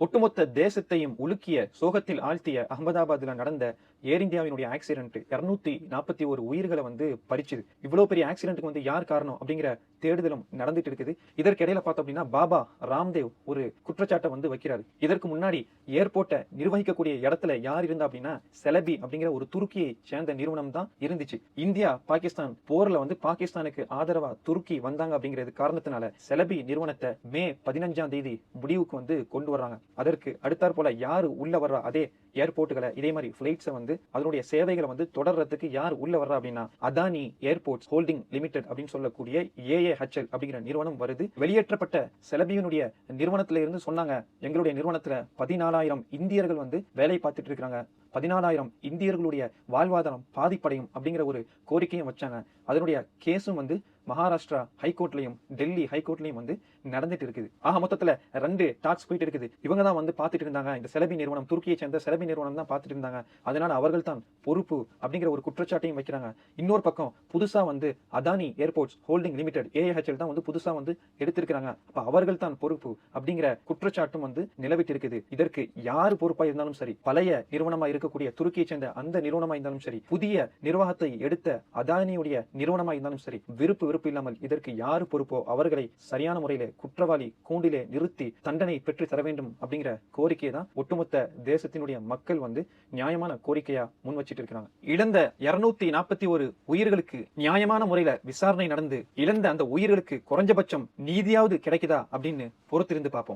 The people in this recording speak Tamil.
ஒட்டுமொத்த தேசத்தையும் உலுக்கிய சோகத்தில் ஆழ்த்திய அகமதாபாத்ல நடந்த ஏர் இந்தியாவினுடைய ஆக்சிடென்ட் 241 உயிர்களை பறிச்சுது. இவ்வளவு பெரிய ஆக்சிடென்ட்க்கு யார் காரணம் அப்படிங்கிற தேடுதலும் நடந்துட்டு இருக்குது. இதற்கிடையில பார்த்தோம் அப்படின்னா பாபா ராம்தேவ் ஒரு குற்றச்சாட்டை வைக்கிறாரு. இதற்கு முன்னாடி ஏர்போர்ட்டை நிர்வகிக்கக்கூடிய இடத்துல யார் இருந்தா அப்படின்னா செலபி அப்படிங்கிற ஒரு துருக்கியை சேர்ந்த நிறுவனம் தான் இருந்துச்சு. இந்தியா பாகிஸ்தான் போர்ல பாகிஸ்தானுக்கு ஆதரவா துருக்கி வந்தாங்க அப்படிங்கிறது காரணத்தினால செலபி நிறுவனத்தை மே 15ஆம் தேதி முடிவுக்கு கொண்டு வர்றாங்க. அதற்கு அடுத்தாற் போல யாரு உள்ள வர்றா அதே ஏர்போர்ட்டுகளை இதே மாதிரி பிளைட்ஸை அதனுடைய சேவைகளை தொடர்றதுக்கு யார் உள்ள வர்றா அப்படின்னா அதானி ஏர்போர்ட்ஸ் ஹோல்டிங் லிமிடெட் அப்படின்னு சொல்லக்கூடிய ஏஏஹெச்எல் அப்படிங்கிற நிறுவனம் வருது. வெளியேற்றப்பட்ட செலபியினுடைய நிறுவனத்தில இருந்து சொன்னாங்க, எங்களுடைய நிறுவனத்துல 14,000 இந்தியர்கள் வேலை பார்த்துட்டு இருக்காங்க, 14,000 இந்தியர்களுடைய வாழ்வாதாரம் பாதிப்படையும் அப்படிங்கிற ஒரு கோரிக்கையும் வச்சாங்க. அதனுடைய கேஸும் மகாராஷ்டிரா ஹைகோர்ட்லயும் டெல்லி ஹைகோர்ட்லயும் நடந்துட்டு இருக்குது. ஆக மொத்தத்துல 2 டாக்ஸ் போயிட்டு இருக்குது. இவங்க தான் பார்த்துட்டு இருந்தாங்க, இந்த செலபி நிறுவனம் துருக்கியை சேர்ந்த செலபி நிறுவனம் தான் பார்த்துட்டு இருந்தாங்க, அதனால அவர்கள் தான் பொறுப்பு அப்படிங்கிற ஒரு குற்றச்சாட்டையும் வைக்கிறாங்க. இன்னொரு பக்கம் புதுசா அதானி ஏர்போர்ட்ஸ் ஹோல்டிங் லிமிடெட் ஏஏஹெச்எல் தான் புதுசா எடுத்திருக்கிறாங்க, அப்ப அவர்கள் தான் பொறுப்பு அப்படிங்கிற குற்றச்சாட்டும் நிலவிட்டு இருக்குது. இதற்கு யாரு பொறுப்பா இருந்தாலும் சரி, பழைய நிறுவனமா இருக்கக்கூடிய துருக்கியை சேர்ந்த அந்த நிறுவனமா இருந்தாலும் சரி, புதிய நிர்வாகத்தை எடுத்த அதானியுடைய நிறுவனமா இருந்தாலும் சரி, விருப்பு இல்லாமல் இதற்கு யாரு பொறுப்போ அவர்களை சரியான முறையில குற்றவாளி கூண்டிலே நிறுத்தி தண்டனை பெற்று தர வேண்டும் அப்படிங்கிற கோரிக்கையை தான் ஒட்டுமொத்த தேசத்தினுடைய மக்கள் நியாயமான கோரிக்கையா முன் வச்சிட்டு இருக்காங்க. இழந்த 241 உயிர்களுக்கு நியாயமான முறையில விசாரணை நடந்து இழந்த அந்த உயிர்களுக்கு குறைஞ்சபட்சம் நீதியாவது கிடைக்குதா அப்படின்னு பொறுத்திருந்து பார்ப்போம்.